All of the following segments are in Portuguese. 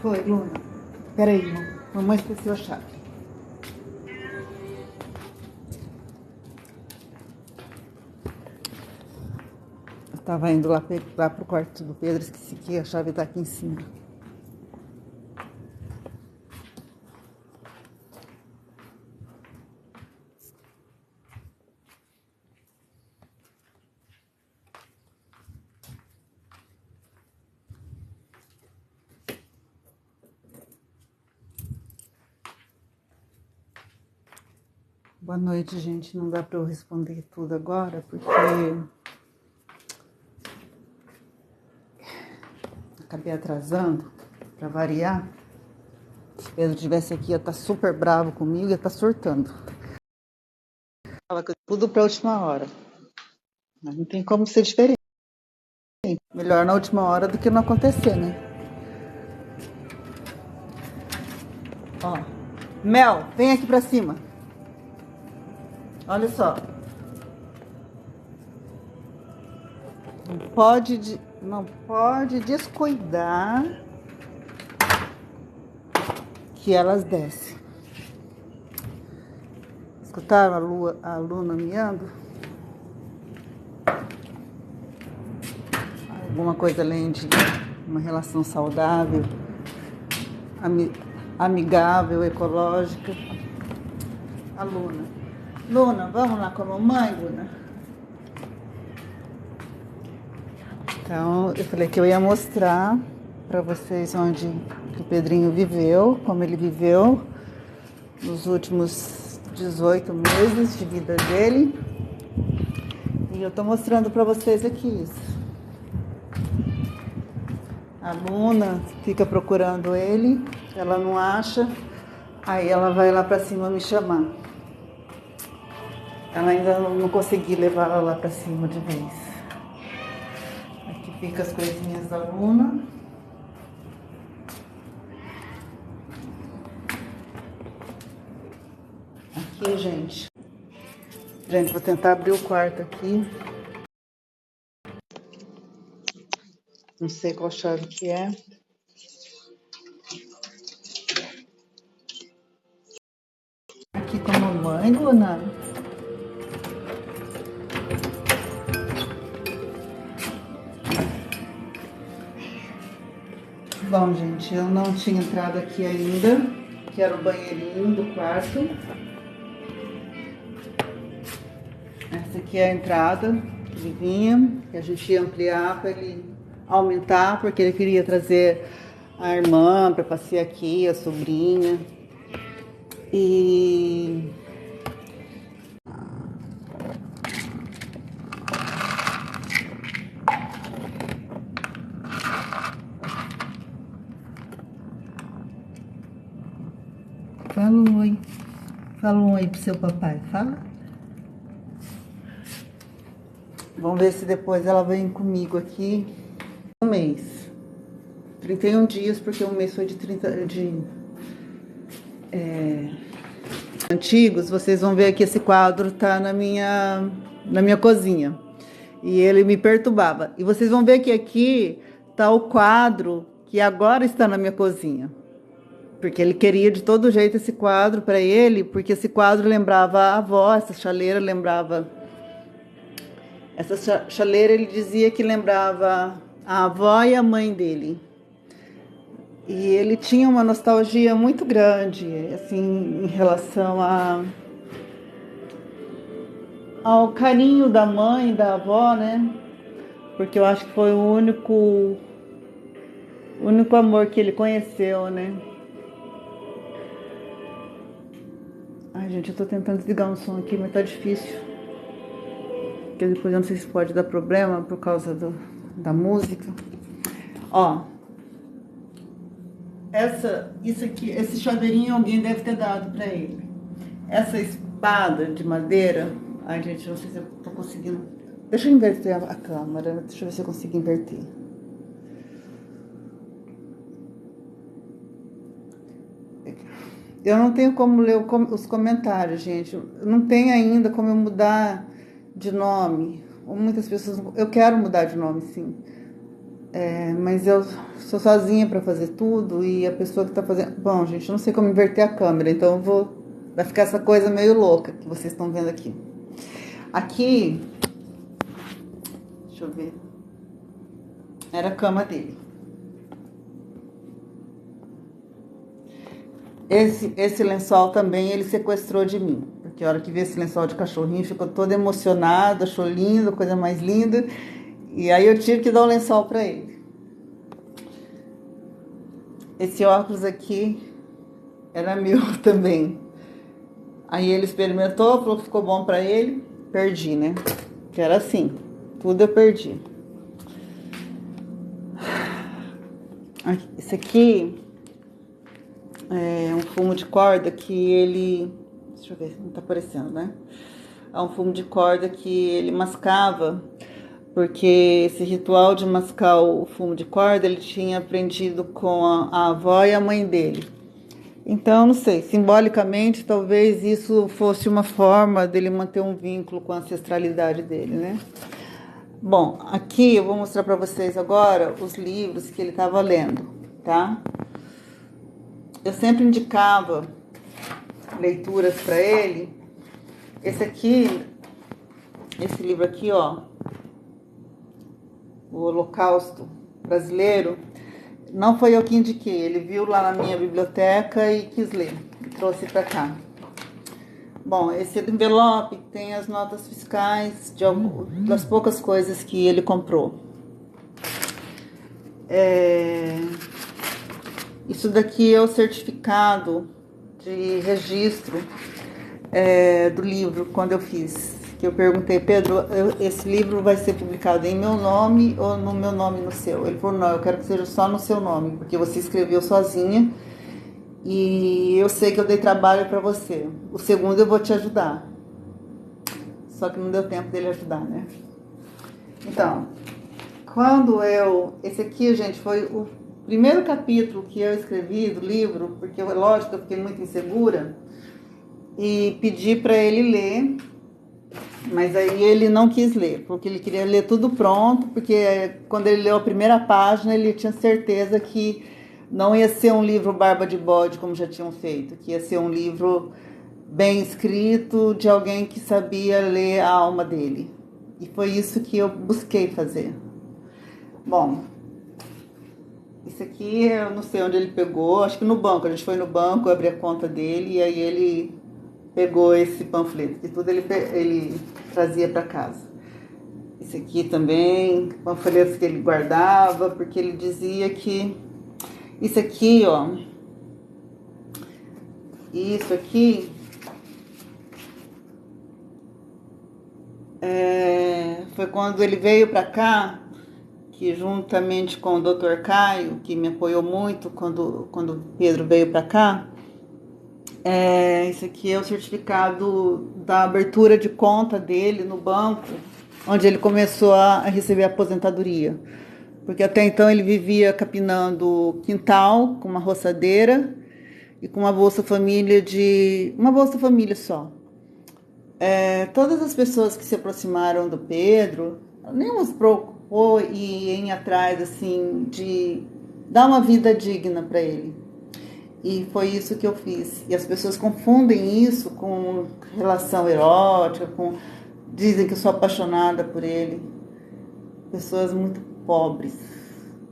foi, Luna? Peraí, mamãe esqueceu a chave. Eu tava indo lá pro quarto do Pedro, esqueci que a chave tá aqui em cima. Boa noite, gente. Não dá pra eu responder tudo agora, porque acabei atrasando, pra variar. Se Pedro estivesse aqui, ia estar super bravo comigo, ia estar surtando. Fala que tudo pra última hora. Mas não tem como ser diferente. Melhor na última hora do que não acontecer, né? Ó, Mel, vem aqui pra cima. Olha só. Não pode descuidar que elas descem. Escutaram a Luna miando? Alguma coisa além de uma relação saudável, amigável, ecológica. A Luna. Luna, vamos lá com a mamãe, Luna? Então, eu falei que eu ia mostrar para vocês onde o Pedrinho viveu, como ele viveu nos últimos 18 meses de vida dele. E eu tô mostrando para vocês aqui isso. A Luna fica procurando ele, ela não acha, aí ela vai lá para cima me chamar. Ela ainda não consegui levar ela lá para cima de vez. Aqui fica as coisinhas da Luna. Aqui, gente. Gente, vou tentar abrir o quarto aqui. Não sei qual chave que é. Aqui com a mamãe, Luna. Bom, gente, eu não tinha entrado aqui ainda, que era o banheirinho do quarto. Essa aqui é a entrada que ele vinha, que a gente ia ampliar para ele aumentar, porque ele queria trazer a irmã para passear aqui, a sobrinha. E fala um oi. Fala um oi pro seu papai, fala. Vamos ver se depois ela vem comigo aqui. Um mês. 31 dias, porque um mês foi de 30 antigos. Vocês vão ver aqui, esse quadro tá na minha cozinha. E ele me perturbava. E vocês vão ver que aqui tá o quadro que agora está na minha cozinha. Porque ele queria de todo jeito esse quadro para ele, porque esse quadro lembrava a avó, essa chaleira lembrava. Essa chaleira ele dizia que lembrava a avó e a mãe dele. E ele tinha uma nostalgia muito grande, assim, em relação ao carinho da mãe, da avó, né? Porque eu acho que foi o único amor que ele conheceu, né? Ai, gente, eu tô tentando desligar um som aqui, mas tá difícil. Porque depois eu não sei se pode dar problema por causa da música. Ó. Isso aqui, esse chaveirinho alguém deve ter dado pra ele. Essa espada de madeira. Ai, gente, não sei se eu tô conseguindo. Deixa eu inverter a câmera. Deixa eu ver se eu consigo inverter. Eu não tenho como ler os comentários, gente. Não tem ainda como eu mudar de nome. Muitas pessoas. Eu quero mudar de nome, sim. Mas eu sou sozinha para fazer tudo e a pessoa que tá fazendo... Bom, gente, eu não sei como inverter a câmera, então vai ficar essa coisa meio louca que vocês estão vendo aqui. Aqui, deixa eu ver, era a cama dele. Esse lençol também ele sequestrou de mim, porque a hora que vi esse lençol de cachorrinho ficou toda emocionada, achou lindo, coisa mais linda, e aí eu tive que dar um lençol para ele. Esse óculos aqui era meu também. Aí ele experimentou, falou que ficou bom para ele, perdi, né? Que era assim, tudo eu perdi. Esse aqui é um fumo de corda que ele... Deixa eu ver, não tá aparecendo, né? É um fumo de corda que ele mascava, porque esse ritual de mascar o fumo de corda ele tinha aprendido com a avó e a mãe dele. Então, não sei, simbolicamente, talvez isso fosse uma forma dele manter um vínculo com a ancestralidade dele, né? Bom, aqui eu vou mostrar para vocês agora os livros que ele estava lendo, tá? Eu sempre indicava leituras para ele. Esse livro aqui, ó, O Holocausto Brasileiro, não foi eu que indiquei, ele viu lá na minha biblioteca e quis ler, e trouxe para cá. Bom, esse envelope tem as notas fiscais das poucas coisas que ele comprou. Isso daqui é o certificado de registro do livro, quando eu fiz. Que eu perguntei, Pedro, esse livro vai ser publicado em meu nome ou no meu nome e no seu? Ele falou, não, eu quero que seja só no seu nome, porque você escreveu sozinha e eu sei que eu dei trabalho para você. O segundo eu vou te ajudar. Só que não deu tempo dele ajudar, né? Então, esse aqui, gente, foi o primeiro capítulo que eu escrevi do livro, porque, lógico, eu fiquei muito insegura e pedi para ele ler. Mas aí ele não quis ler, porque ele queria ler tudo pronto, porque quando ele leu a primeira página, ele tinha certeza que não ia ser um livro barba de bode, como já tinham feito, que ia ser um livro bem escrito, de alguém que sabia ler a alma dele. E foi isso que eu busquei fazer. Bom, isso aqui eu não sei onde ele pegou, acho que no banco, a gente foi no banco, eu abri a conta dele, e aí ele pegou esse panfleto, que tudo ele trazia para casa. Esse aqui também, panfletos que ele guardava, porque ele dizia que isso aqui, ó, isso aqui foi quando ele veio para cá, que juntamente com o Dr. Caio, que me apoiou muito quando Pedro veio para cá, esse aqui é o certificado da abertura de conta dele no banco, onde ele começou a receber a aposentadoria. Porque até então ele vivia capinando quintal com uma roçadeira e com uma Bolsa Família uma Bolsa Família só. Todas as pessoas que se aproximaram do Pedro, nem os preocupou e ir atrás assim de dar uma vida digna para ele. E foi isso que eu fiz. E as pessoas confundem isso com relação erótica, dizem que eu sou apaixonada por ele. Pessoas muito pobres,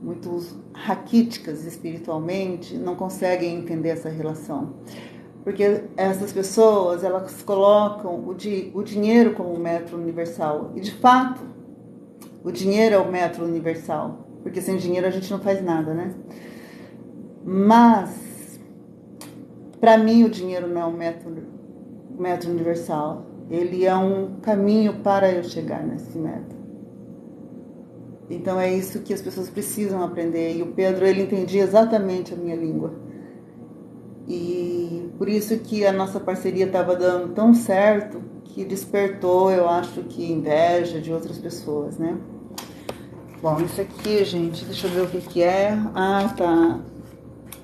muito raquíticas espiritualmente, não conseguem entender essa relação. Porque essas pessoas, elas colocam o dinheiro como um método universal. E de fato, o dinheiro é o método universal. Porque sem dinheiro a gente não faz nada, né? Mas para mim, o dinheiro não é um método universal. Ele é um caminho para eu chegar nesse método. Então, é isso que as pessoas precisam aprender. E o Pedro, ele entendia exatamente a minha língua. E por isso que a nossa parceria estava dando tão certo, que despertou, eu acho que inveja de outras pessoas, né? Bom, isso aqui, gente, deixa eu ver o que é. Ah, tá.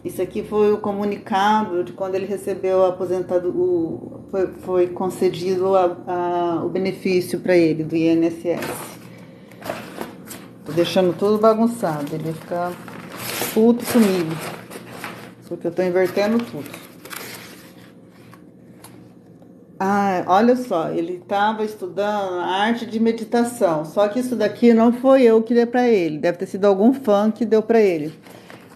Isso aqui foi o comunicado de quando ele recebeu a aposentadoria, foi concedido o benefício para ele, do INSS. Tô deixando tudo bagunçado. Ele fica puto comigo. Só que eu tô invertendo tudo. Ah, olha só, ele estava estudando a arte de meditação. Só que isso daqui não foi eu que dei para ele. Deve ter sido algum fã que deu para ele.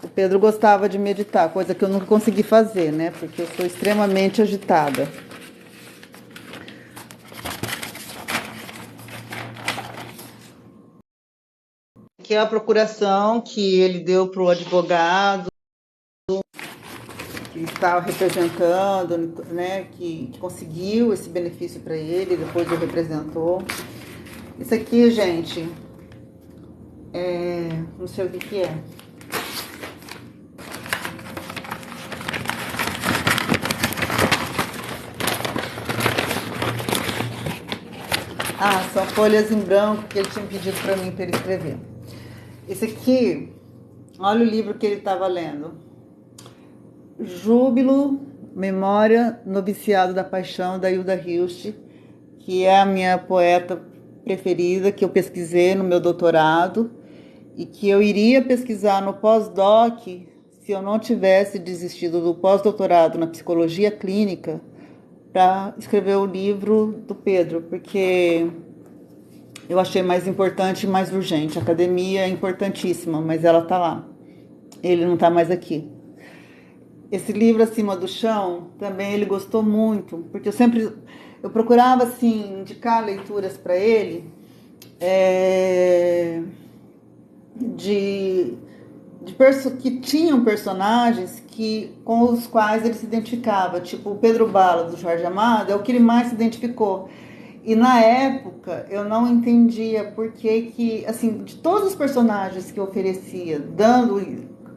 O Pedro gostava de meditar, coisa que eu nunca consegui fazer, né? Porque eu sou extremamente agitada. Que é a procuração que ele deu para o advogado que estava representando, né? Que conseguiu esse benefício para ele, depois o representou. Isso aqui, gente, não sei o que que é. Ah, são folhas em branco que ele tinha pedido para mim para ele escrever. Esse aqui, olha o livro que ele estava lendo. Júbilo, Memória, Noviciado da Paixão, da Hilda Hilst, que é a minha poeta preferida, que eu pesquisei no meu doutorado e que eu iria pesquisar no pós-doc se eu não tivesse desistido do pós-doutorado na psicologia clínica para escrever o livro do Pedro, porque eu achei mais importante e mais urgente. A academia é importantíssima, mas ela está lá. Ele não está mais aqui. Esse livro Acima do Chão, também ele gostou muito, porque eu procurava assim indicar leituras para ele de, que tinham personagens com os quais ele se identificava, tipo o Pedro Bala do Jorge Amado é o que ele mais se identificou. E na época eu não entendia por que, assim, de todos os personagens que eu oferecia,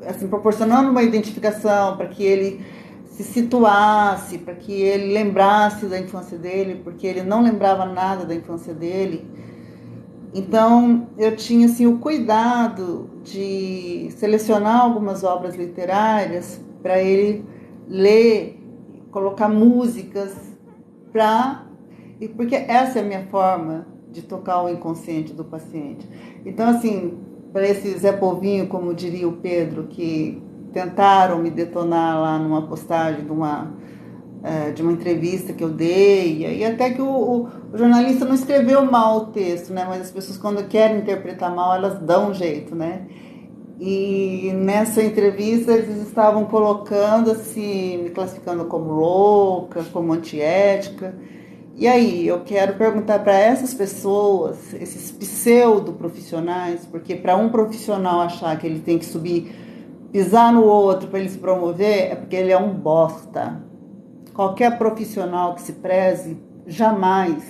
assim, proporcionando uma identificação para que ele se situasse, para que ele lembrasse da infância dele, porque ele não lembrava nada da infância dele. Então eu tinha assim o cuidado de selecionar algumas obras literárias para ele ler, colocar músicas porque essa é a minha forma de tocar o inconsciente do paciente. Então, assim, para esse Zé Povinho, como diria o Pedro, que tentaram me detonar lá numa postagem de uma entrevista que eu dei, e até que o jornalista não escreveu mal o texto, né? Mas as pessoas, quando querem interpretar mal, elas dão um jeito, né? E nessa entrevista eles estavam colocando assim, me classificando como louca, como antiética. E aí, eu quero perguntar para essas pessoas, esses pseudo-profissionais, porque para um profissional achar que ele tem que subir, pisar no outro para ele se promover, é porque ele é um bosta. Qualquer profissional que se preze jamais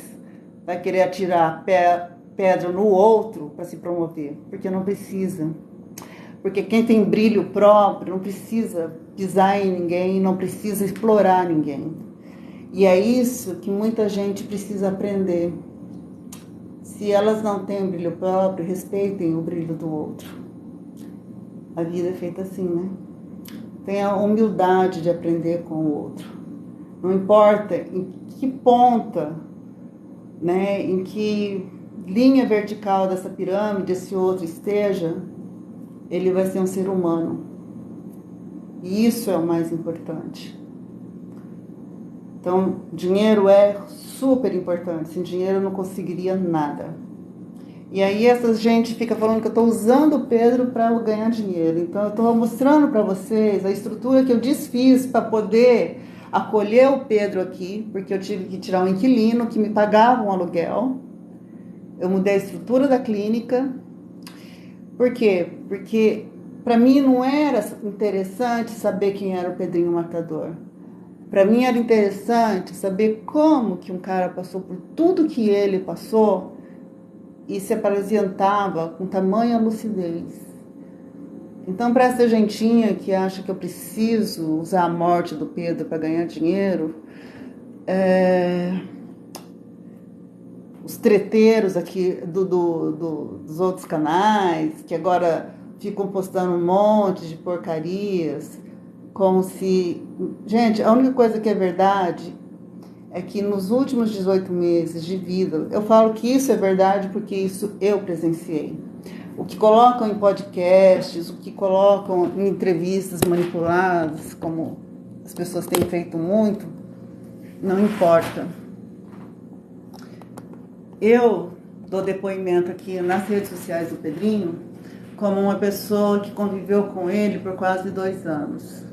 vai querer atirar pedra no outro para se promover, porque não precisa. Porque quem tem brilho próprio não precisa pisar em ninguém, não precisa explorar ninguém. E é isso que muita gente precisa aprender. Se elas não têm brilho próprio, respeitem o brilho do outro. A vida é feita assim, né? Tenha a humildade de aprender com o outro. Não importa em que ponta, né, em que linha vertical dessa pirâmide esse outro esteja, ele vai ser um ser humano. E isso é o mais importante. Então, dinheiro é super importante. Sem dinheiro eu não conseguiria nada. E aí essa gente fica falando que eu estou usando o Pedro para ganhar dinheiro. Então, eu estou mostrando para vocês a estrutura que eu desfiz para poder acolher o Pedro aqui, porque eu tive que tirar um inquilino que me pagava um aluguel. Eu mudei a estrutura da clínica. Por quê? Porque para mim não era interessante saber quem era o Pedrinho Matador. Para mim era interessante saber como que um cara passou por tudo que ele passou e se apresentava com tamanha lucidez. Então, para essa gentinha que acha que eu preciso usar a morte do Pedro para ganhar dinheiro, os treteiros aqui dos outros canais, que agora ficam postando um monte de porcarias, como se... Gente, a única coisa que é verdade é que nos últimos 18 meses de vida, eu falo que isso é verdade porque isso eu presenciei. O que colocam em podcasts, o que colocam em entrevistas manipuladas, como as pessoas têm feito muito, não importa. Eu dou depoimento aqui nas redes sociais do Pedrinho como uma pessoa que conviveu com ele por quase 2 anos.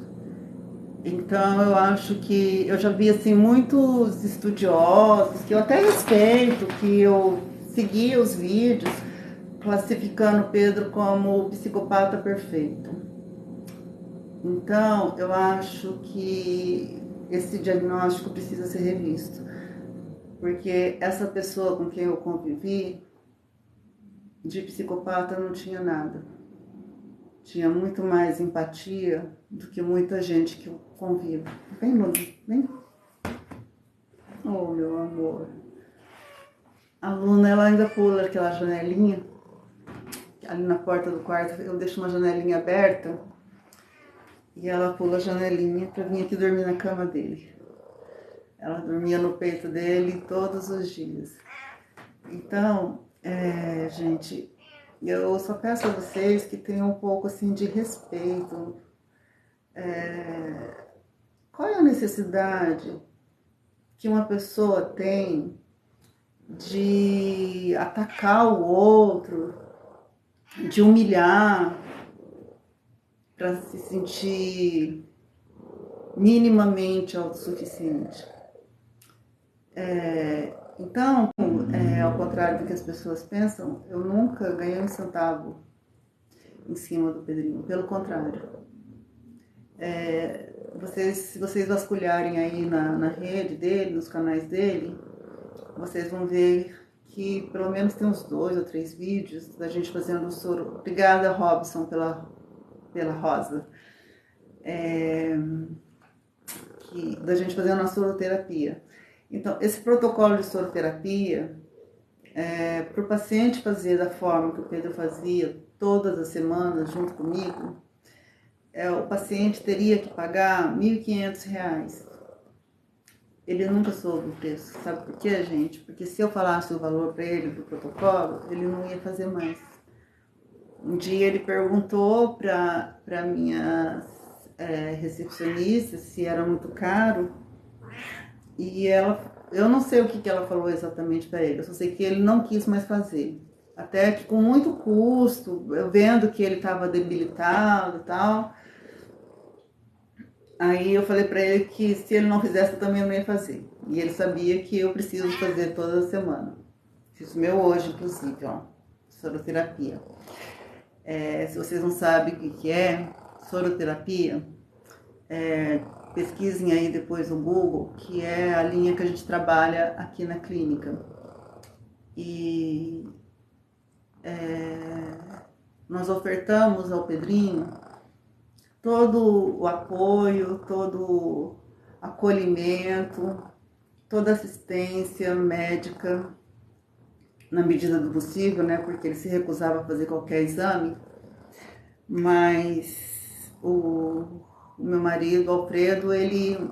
Então eu acho que eu já vi assim muitos estudiosos que eu até respeito, que eu seguia os vídeos classificando Pedro como o psicopata perfeito. Então eu acho que esse diagnóstico precisa ser revisto, porque essa pessoa com quem eu convivi de psicopata não tinha nada. Tinha muito mais empatia do que muita gente que eu convivo. Vem, Luna, vem. Oh, meu amor. A Luna, ela ainda pula aquela janelinha. Ali na porta do quarto, eu deixo uma janelinha aberta. E ela pula a janelinha para vir aqui dormir na cama dele. Ela dormia no peito dele todos os dias. Então, gente, eu só peço a vocês que tenham um pouco assim de respeito. Qual é a necessidade que uma pessoa tem de atacar o outro, de humilhar, para se sentir minimamente autossuficiente? Então, ao contrário do que as pessoas pensam, eu nunca ganhei um centavo em cima do Pedrinho. Pelo contrário. Se vocês vasculharem aí na rede dele, nos canais dele, vocês vão ver que pelo menos tem uns 2 ou 3 vídeos da gente fazendo o soro. Obrigada, Robson, pela rosa. Da gente fazendo a soroterapia. Então, esse protocolo de soroterapia, para o paciente fazer da forma que o Pedro fazia todas as semanas junto comigo, o paciente teria que pagar R$ 1.500. Ele nunca soube o preço. Sabe por quê, gente? Porque se eu falasse o valor para ele do protocolo, ele não ia fazer mais. Um dia ele perguntou para minha recepcionista se era muito caro, e eu não sei o que ela falou exatamente para ele, eu só sei que ele não quis mais fazer. Até que com muito custo, eu vendo que ele estava debilitado e tal, aí eu falei para ele que se ele não fizesse, eu também não ia fazer. E ele sabia que eu preciso fazer toda semana. Fiz o meu hoje, inclusive, ó, soroterapia. Se vocês não sabem o que é soroterapia, pesquisem aí depois no Google, que é a linha que a gente trabalha aqui na clínica. E nós ofertamos ao Pedrinho todo o apoio, todo o acolhimento, toda assistência médica, na medida do possível, né? Porque ele se recusava a fazer qualquer exame. Mas o meu marido, Alfredo, ele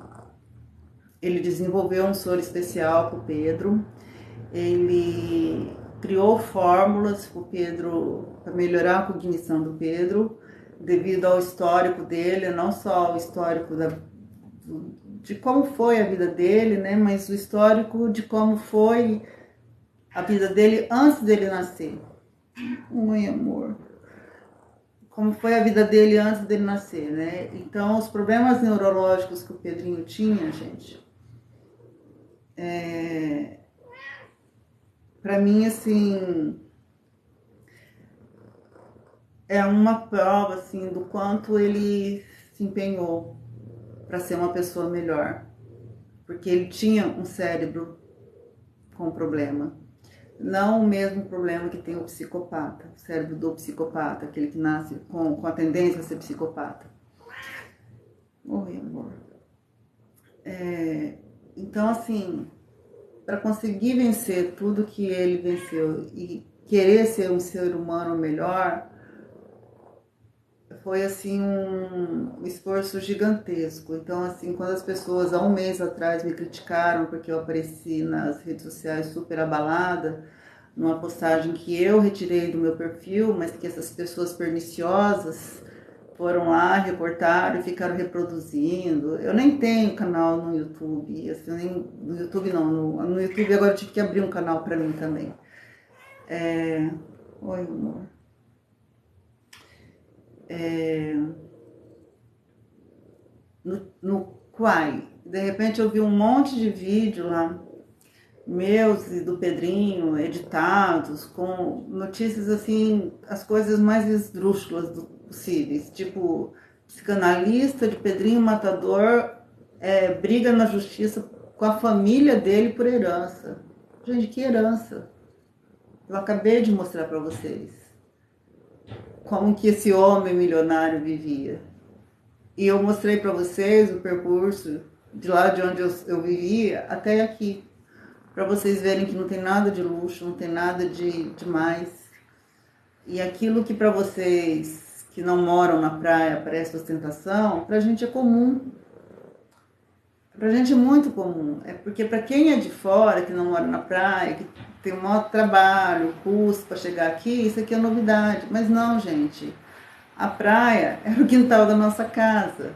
desenvolveu um soro especial para o Pedro. Ele criou fórmulas para o Pedro, para melhorar a cognição do Pedro, devido ao histórico dele, não só o histórico de como foi a vida dele, né, mas o histórico de como foi a vida dele antes dele nascer. Oi, amor. Como foi a vida dele antes dele nascer, né? Então, os problemas neurológicos que o Pedrinho tinha, gente, para mim, assim, é uma prova, assim, do quanto ele se empenhou para ser uma pessoa melhor. Porque ele tinha um cérebro com problema. Não o mesmo problema que tem o psicopata, o cérebro do psicopata, aquele que nasce com a tendência a ser psicopata. Oi, amor. Então, assim, para conseguir vencer tudo que ele venceu e querer ser um ser humano melhor, foi assim um esforço gigantesco. Então, assim, quando as pessoas há um mês atrás me criticaram porque eu apareci nas redes sociais super abalada, numa postagem que eu retirei do meu perfil, mas que essas pessoas perniciosas foram lá, reportaram e ficaram reproduzindo. Eu nem tenho canal no YouTube, assim, nem, no YouTube não, no YouTube agora eu tive que abrir um canal para mim também. Oi, amor. No Quai, de repente eu vi um monte de vídeo lá, meus e do Pedrinho, editados, com notícias assim, as coisas mais esdrúxulas possíveis, tipo, psicanalista de Pedrinho Matador briga na justiça com a família dele por herança. Gente, que herança? Eu acabei de mostrar para vocês como que esse homem milionário vivia. E eu mostrei para vocês o percurso de lá de onde eu vivia até aqui, para vocês verem que não tem nada de luxo, não tem nada de demais. E aquilo que para vocês que não moram na praia parece ostentação, para a gente é comum. Para a gente é muito comum. É porque para quem é de fora, que não mora na praia, que tem um maior trabalho, custo para chegar aqui, isso aqui é novidade. Mas não, gente. A praia era o quintal da nossa casa.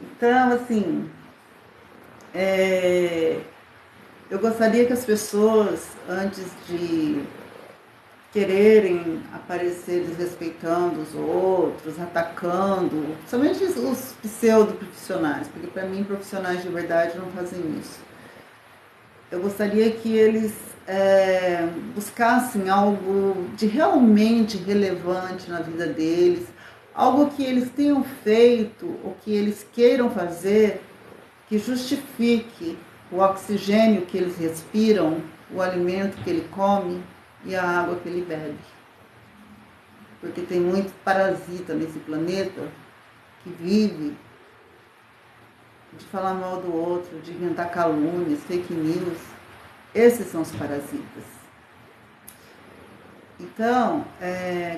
Então, assim, eu gostaria que as pessoas, antes de quererem aparecer desrespeitando os outros, atacando, somente os pseudo-profissionais, porque para mim profissionais de verdade não fazem isso. Eu gostaria que eles buscassem algo de realmente relevante na vida deles, algo que eles tenham feito ou que eles queiram fazer, que justifique o oxigênio que eles respiram, o alimento que ele come e a água que ele bebe. Porque tem muito parasita nesse planeta que vive de falar mal do outro, de inventar calúnias, fake news. Esses são os parasitas. Então,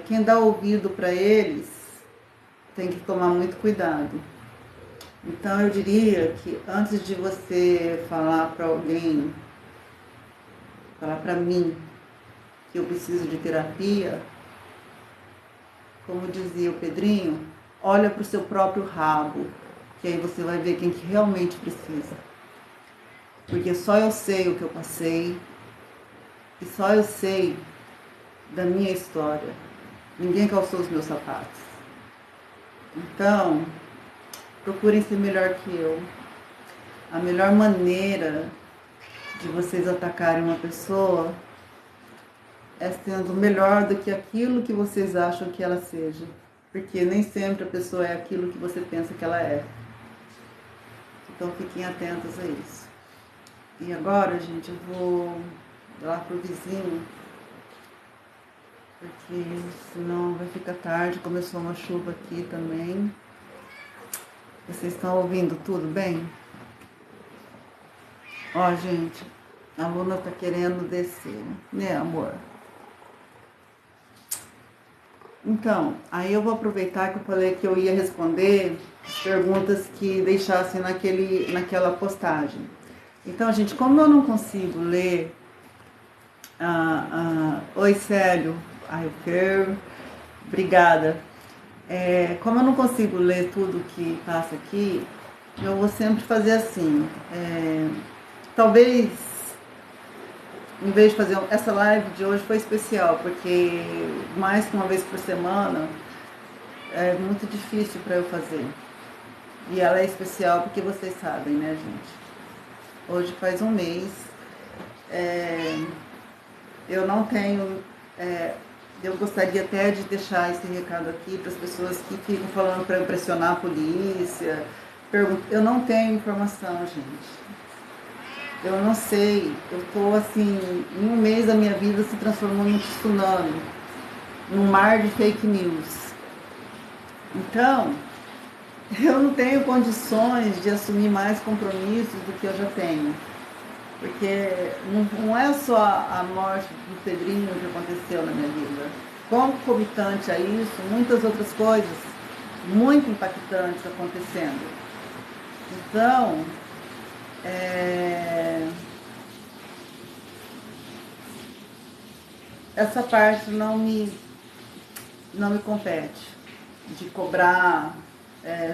quem dá ouvido para eles tem que tomar muito cuidado. Então, eu diria que antes de você falar para alguém, falar para mim que eu preciso de terapia, como dizia o Pedrinho, olha para o seu próprio rabo, que aí você vai ver quem que realmente precisa. Porque só eu sei o que eu passei e só eu sei da minha história. Ninguém calçou os meus sapatos. Então, procurem ser melhor que eu. A melhor maneira de vocês atacarem uma pessoa é sendo melhor do que aquilo que vocês acham que ela seja. Porque nem sempre a pessoa é aquilo que você pensa que ela é. Então fiquem atentos a isso. E agora, gente, eu vou lá pro vizinho, porque senão vai ficar tarde. Começou uma chuva aqui também. Vocês estão ouvindo tudo bem? Ó, gente, a Luna tá querendo descer, né, amor? Então, aí eu vou aproveitar que eu falei que eu ia responder as perguntas que deixassem naquela postagem. Então, gente, como eu não consigo ler... Oi, Célio. Ai, eu quero... Obrigada. Como eu não consigo ler tudo que passa aqui, eu vou sempre fazer assim. Talvez, em vez de fazer... Essa live de hoje foi especial, porque mais que uma vez por semana é muito difícil para eu fazer. E ela é especial porque vocês sabem, né, gente? Hoje faz um mês. Eu não tenho... eu gostaria até de deixar esse recado aqui para as pessoas que ficam falando para impressionar a polícia. Eu não tenho informação, gente. Eu não sei. Eu estou assim, em um mês a minha vida se transformou num tsunami, num mar de fake news. Então, eu não tenho condições de assumir mais compromissos do que eu já tenho. Porque não é só a morte do Pedrinho que aconteceu na minha vida. Concomitante a isso, muitas outras coisas muito impactantes acontecendo. Então, essa parte não me compete, de cobrar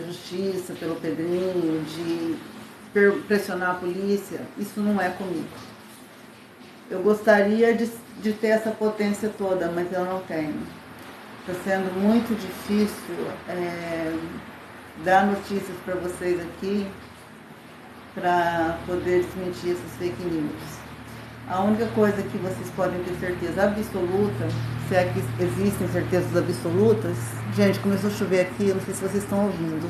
justiça pelo Pedrinho, de pressionar a polícia, isso não é comigo. Eu gostaria de ter essa potência toda, mas eu não tenho. Está sendo muito difícil dar notícias para vocês aqui para poder desmentir essas fake news. A única coisa que vocês podem ter certeza absoluta, se é que existem certezas absolutas, gente, começou a chover aqui, eu não sei se vocês estão ouvindo.